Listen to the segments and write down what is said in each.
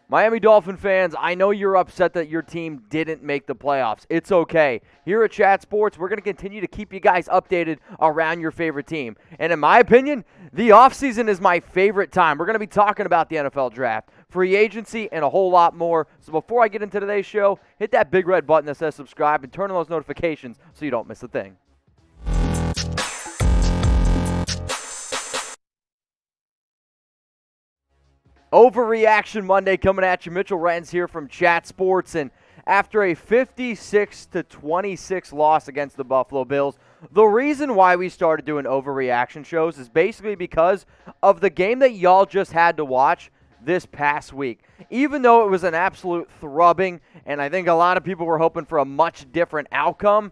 Miami Dolphin fans, I know you're upset that your team didn't make the playoffs. It's okay. Here at Chat Sports, we're going to continue to keep you guys updated around your favorite team. And in my opinion, the offseason is my favorite time. We're going to be talking about the NFL draft, free agency, and a whole lot more. So before I get into today's show, hit that big red button that says subscribe and turn on those notifications so you don't miss a thing. Overreaction Monday coming at you. Mitchell Renz here from Chat Sports. And after a 56-26 loss against the Buffalo Bills, the reason why we started doing overreaction shows is basically because of the game that y'all just had to watch this past week. Even though it was an absolute thrubbing, and I think a lot of people were hoping for a much different outcome,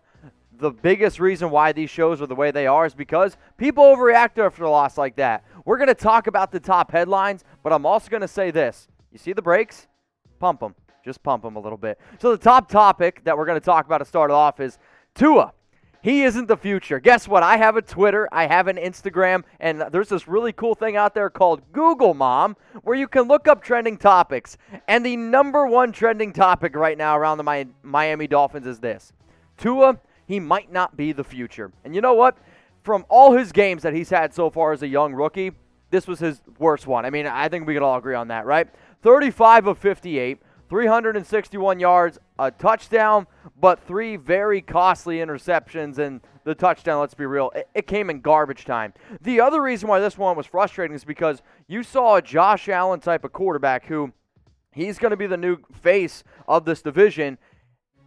the biggest reason why these shows are the way they are is because people overreact after a loss like that. We're going to talk about the top headlines, but I'm also going to say this. You see the breaks? Pump them. Just pump them a little bit. So the top topic that we're going to talk about to start off is Tua. He isn't the future. Guess what? I have a Twitter, I have an Instagram, and there's this really cool thing out there called Google Mom where you can look up trending topics. And the number one trending topic right now around the Miami Dolphins is this. Tua, he might not be the future. And you know what? From all his games that he's had so far as a young rookie, this was his worst one. I mean, I think we can all agree on that, right? 35 of 58, 361 yards, a touchdown, but 3 very costly interceptions. And the touchdown, let's be real, it came in garbage time. The other reason why this one was frustrating is because you saw a Josh Allen type of quarterback who he's going to be the new face of this division.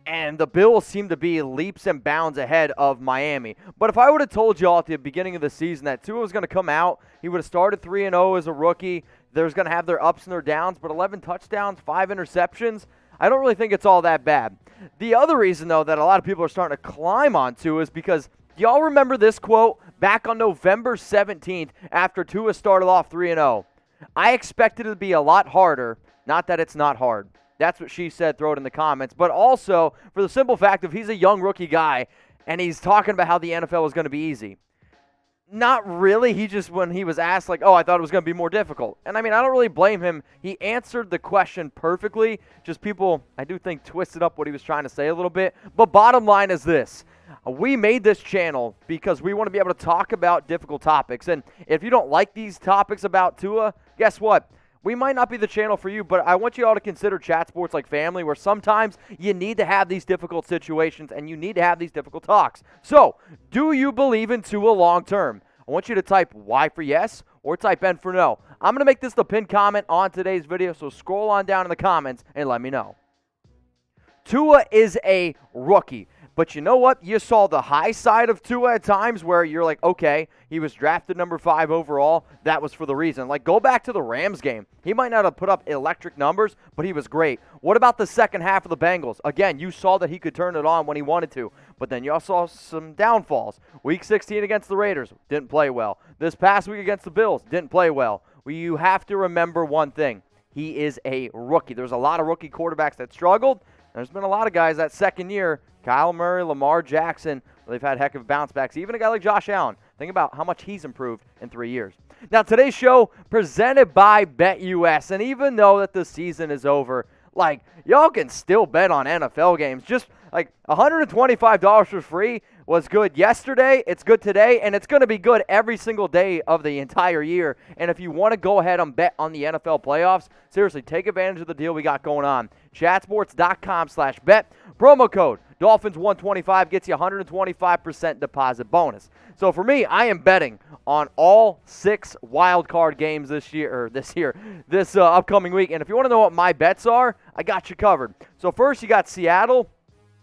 And the Bills seem to be leaps and bounds ahead of Miami. But if I would have told y'all at the beginning of the season that Tua was going to come out, he would have started 3-0 as a rookie. There's going to have their ups and their downs, but 11 touchdowns, 5 interceptions, I don't really think it's all that bad. The other reason, though, that a lot of people are starting to climb on Tua is because y'all remember this quote back on November 17th after Tua started off 3-0. I expected it to be a lot harder, not that it's not hard. That's what she said, throw it in the comments. But also, for the simple fact of he's a young rookie guy, and he's talking about how the NFL is going to be easy. Not really. He just, when he was asked, like, oh, I thought it was going to be more difficult. And, I mean, I don't really blame him. He answered the question perfectly. Just people, I do think, twisted up what he was trying to say a little bit. But bottom line is this. We made this channel because we want to be able to talk about difficult topics. And if you don't like these topics about Tua, guess what? We might not be the channel for you, but I want you all to consider Chat Sports like family, where sometimes you need to have these difficult situations and you need to have these difficult talks. So, do you believe in Tua long term? I want you to type Y for yes or type N for no. I'm going to make this the pinned comment on today's video, so scroll on down in the comments and let me know. Tua is a rookie. But you know what? You saw the high side of Tua at times where you're like, okay, he was drafted number 5 overall. That was for the reason. Like, go back to the Rams game. He might not have put up electric numbers, but he was great. What about the second half of the Bengals? Again, you saw that he could turn it on when he wanted to, but then you also saw some downfalls. Week 16 against the Raiders, didn't play well. This past week against the Bills, didn't play well. You have to remember one thing. He is a rookie. There's a lot of rookie quarterbacks that struggled. There's been a lot of guys that second year, Kyle Murray, Lamar Jackson, they've had heck of bounce backs. Even a guy like Josh Allen. Think about how much he's improved in 3 years. Now, today's show presented by BetUS. And even though that the season is over, like, y'all can still bet on NFL games. Just like $125 for free was good yesterday, it's good today, and it's going to be good every single day of the entire year. And if you want to go ahead and bet on the NFL playoffs, seriously, take advantage of the deal we got going on. Chatsports.com/bet. Promo code Dolphins125 gets you 125% deposit bonus. So for me, I am betting on all 6 wild card games this upcoming week. And if you want to know what my bets are, I got you covered. So first, you got Seattle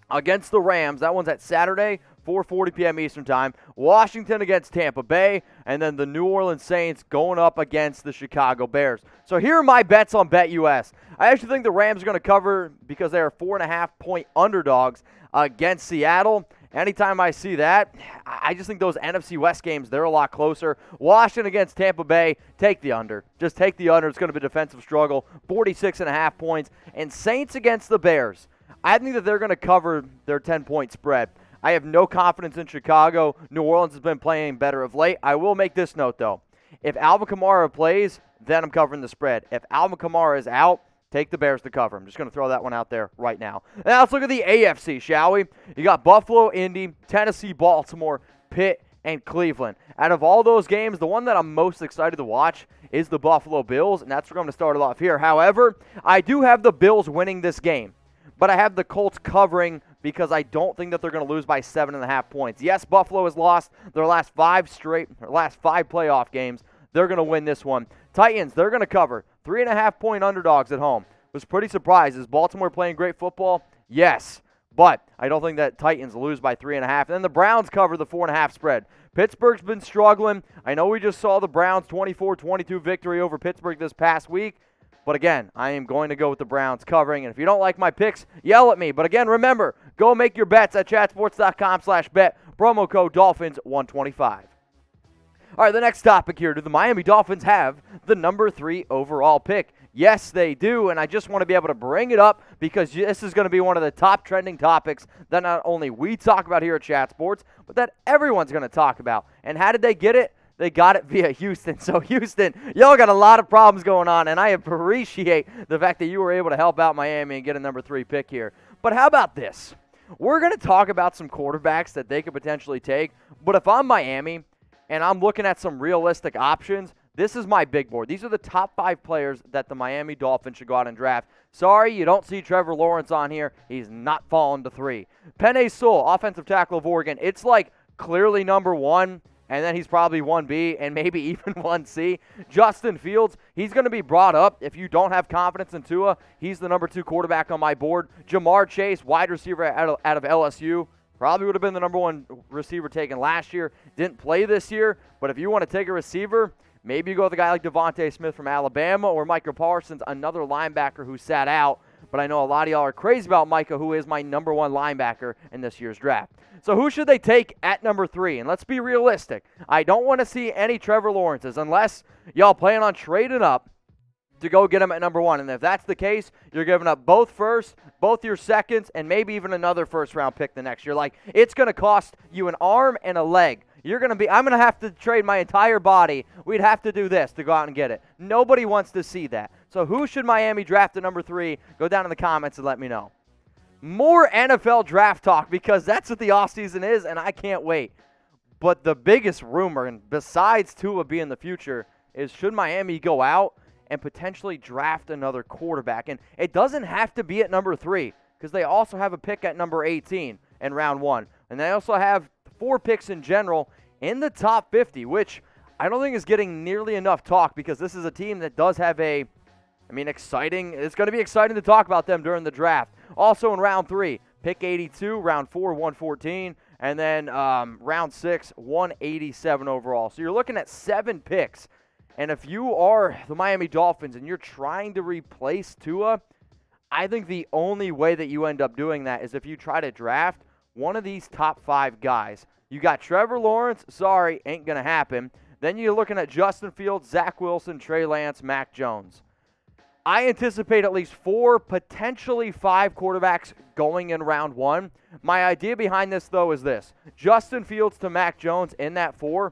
against the Rams. That one's at Saturday, 4:40 p.m. Eastern Time. Washington against Tampa Bay, and then the New Orleans Saints going up against the Chicago Bears. So here are my bets on BetUS. I actually think the Rams are going to cover because they are 4.5-point underdogs against Seattle. Anytime I see that, I just think those NFC West games, they're a lot closer. Washington against Tampa Bay, take the under. Just take the under. It's going to be a defensive struggle. 46.5 points. And Saints against the Bears. I think that they're going to cover their 10-point spread. I have no confidence in Chicago. New Orleans has been playing better of late. I will make this note, though. If Alvin Kamara plays, then I'm covering the spread. If Alvin Kamara is out, Take the Bears to cover. I'm just going to throw that one out there right now. Now let's look at the AFC, shall we? You got Buffalo, Indy, Tennessee, Baltimore, Pitt, and Cleveland. Out of all those games, the one that I'm most excited to watch is the Buffalo Bills, and that's where I'm going to start it off here. However, I do have the Bills winning this game, but I have the Colts covering because I don't think that they're going to lose by 7.5 points. Yes, Buffalo has lost their last five playoff games. They're going to win this one. Titans, they're going to cover. 3.5-point underdogs at home. Was pretty surprised. Is Baltimore playing great football? Yes. But I don't think that Titans lose by 3.5. And then the Browns cover the 4.5 spread. Pittsburgh's been struggling. I know we just saw the Browns 24-22 victory over Pittsburgh this past week. But again, I am going to go with the Browns covering. And if you don't like my picks, yell at me. But again, remember, go make your bets at chatsports.com/bet. Promo code Dolphins125. All right, the next topic here. Do the Miami Dolphins have the number 3 overall pick? Yes, they do, and I just want to be able to bring it up because this is going to be one of the top trending topics that not only we talk about here at Chat Sports, but that everyone's going to talk about. And how did they get it? They got it via Houston. So, Houston, y'all got a lot of problems going on, and I appreciate the fact that you were able to help out Miami and get a number 3 pick here. But how about this? We're going to talk about some quarterbacks that they could potentially take, but if I'm Miami and I'm looking at some realistic options, this is my big board. These are the top 5 players that the Miami Dolphins should go out and draft. Sorry, you don't see Trevor Lawrence on here. He's not falling to 3. Penei Sewell, offensive tackle of Oregon. It's like clearly number 1, and then he's probably 1B and maybe even 1C. Justin Fields, he's going to be brought up. If you don't have confidence in Tua, he's the number 2 quarterback on my board. Jamar Chase, wide receiver out of LSU. Probably would have been the number 1 receiver taken last year. Didn't play this year, but if you want to take a receiver, maybe you go with a guy like Devontae Smith from Alabama or Micah Parsons, another linebacker who sat out. But I know a lot of y'all are crazy about Micah, who is my number 1 linebacker in this year's draft. So who should they take at number 3? And let's be realistic. I don't want to see any Trevor Lawrences unless y'all plan on trading up to go get him at number 1. And if that's the case, you're giving up both firsts, both your seconds, and maybe even another first-round pick the next year. Like, it's going to cost you an arm and a leg. I'm going to have to trade my entire body. We'd have to do this to go out and get it. Nobody wants to see that. So who should Miami draft at number 3? Go down in the comments and let me know. More NFL draft talk because that's what the offseason is, and I can't wait. But the biggest rumor, and besides Tua being the future, is should Miami go out and potentially draft another quarterback? And it doesn't have to be at number 3 because they also have a pick at number 18 in round 1. And they also have 4 picks in general in the top 50, which I don't think is getting nearly enough talk because this is a team that does have exciting. It's going to be exciting to talk about them during the draft. Also in round 3, pick 82, round 4, 114, and then round 6, 187 overall. So you're looking at 7 picks. And if you are the Miami Dolphins and you're trying to replace Tua, I think the only way that you end up doing that is if you try to draft one of these top 5 guys. You got Trevor Lawrence. Sorry, ain't going to happen. Then you're looking at Justin Fields, Zach Wilson, Trey Lance, Mac Jones. I anticipate at least 4, potentially 5 quarterbacks going in round 1. My idea behind this, though, is this. Justin Fields to Mac Jones in that 4.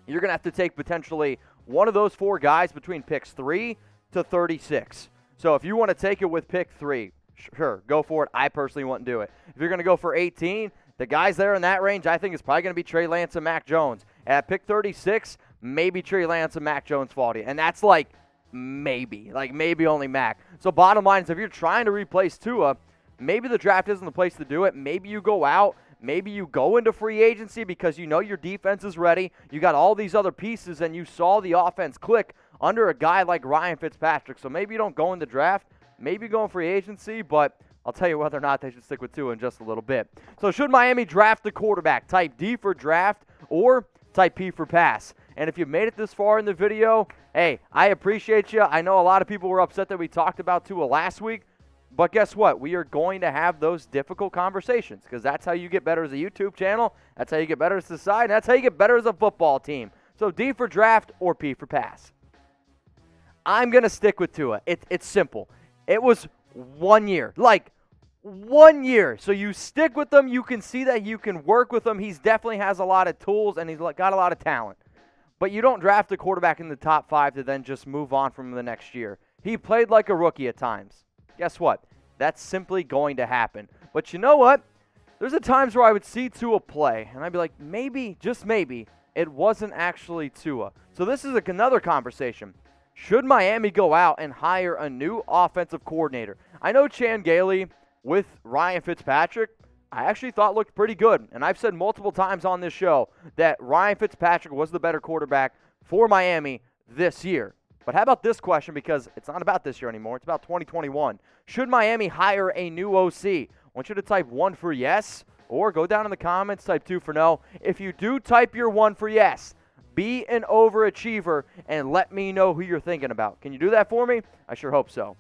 You're going to have to take potentially one of those 4 guys between picks 3 to 36. So if you want to take it with pick 3, sure, go for it. I personally wouldn't do it. If you're going to go for 18, the guys there in that range, I think is probably going to be Trey Lance and Mac Jones. At pick 36, maybe Trey Lance and Mac Jones fall to you. And that's maybe only Mac. So bottom line is if you're trying to replace Tua, maybe the draft isn't the place to do it. Maybe you go out. Maybe you go into free agency because you know your defense is ready. You got all these other pieces, and you saw the offense click under a guy like Ryan Fitzpatrick. So maybe you don't go in the draft. Maybe go in free agency, but I'll tell you whether or not they should stick with Tua in just a little bit. So should Miami draft the quarterback? Type D for draft or type P for pass. And if you made it this far in the video, hey, I appreciate you. I know a lot of people were upset that we talked about Tua last week. But guess what? We are going to have those difficult conversations because that's how you get better as a YouTube channel. That's how you get better as a society. That's how you get better as a football team. So D for draft or P for pass. I'm going to stick with Tua. It's simple. It was 1 year. 1 year. So you stick with them. You can see that you can work with him. He definitely has a lot of tools, and he's got a lot of talent. But you don't draft a quarterback in the top 5 to then just move on from him the next year. He played like a rookie at times. Guess what? That's simply going to happen. But you know what? There's a times where I would see Tua play, and I'd be like, maybe, just maybe, it wasn't actually Tua. So this is another conversation. Should Miami go out and hire a new offensive coordinator? I know Chan Gailey with Ryan Fitzpatrick, I actually thought looked pretty good. And I've said multiple times on this show that Ryan Fitzpatrick was the better quarterback for Miami this year. But how about this question? Because it's not about this year anymore. It's about 2021. Should Miami hire a new OC? I want you to type 1 for yes, or go down in the comments, type 2 for no. If you do type your 1 for yes, be an overachiever and let me know who you're thinking about. Can you do that for me? I sure hope so.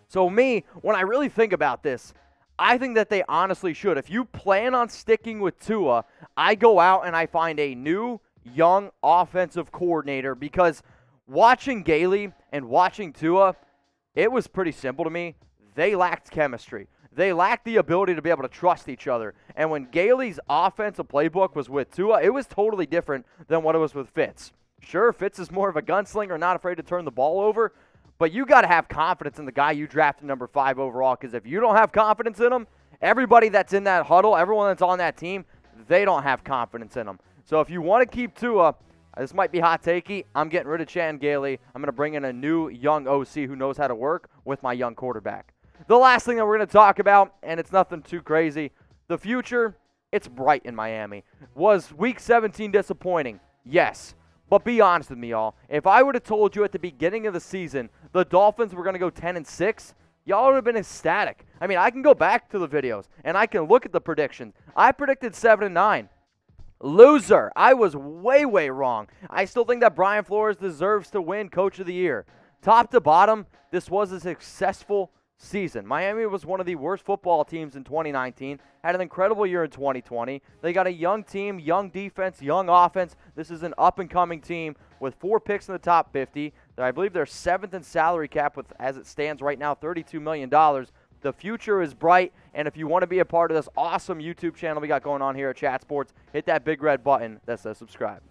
So me, when I really think about this, I think that they honestly should. If you plan on sticking with Tua, I go out and I find a new, young offensive coordinator, because watching Gailey and watching Tua, it was pretty simple to me. They lacked chemistry. They lacked the ability to be able to trust each other. And when Gailey's offensive playbook was with Tua, it was totally different than what it was with Fitz. Sure, Fitz is more of a gunslinger, not afraid to turn the ball over, but you got to have confidence in the guy you drafted number 5 overall, because if you don't have confidence in him, everybody that's in that huddle, everyone that's on that team, they don't have confidence in him. So if you want to keep Tua, this might be hot takey, I'm getting rid of Chan Gailey. I'm going to bring in a new young OC who knows how to work with my young quarterback. The last thing that we're going to talk about, and it's nothing too crazy, the future, it's bright in Miami. Was Week 17 disappointing? Yes. But be honest with me, y'all. If I would have told you at the beginning of the season the Dolphins were going to go 10-6, y'all would have been ecstatic. I mean, I can go back to the videos, and I can look at the predictions. I predicted 7-9. Loser. I was way, way wrong. I still think that Brian Flores deserves to win Coach of the Year. Top to bottom, this was a successful season. Miami was one of the worst football teams in 2019, had an incredible year in 2020. They got a young team, young defense, young offense. This is an up-and-coming team with 4 picks in the top 50. I believe they're 7th in salary cap with, as it stands right now, $32 million. The future is bright, and if you want to be a part of this awesome YouTube channel we got going on here at Chat Sports, hit that big red button that says subscribe.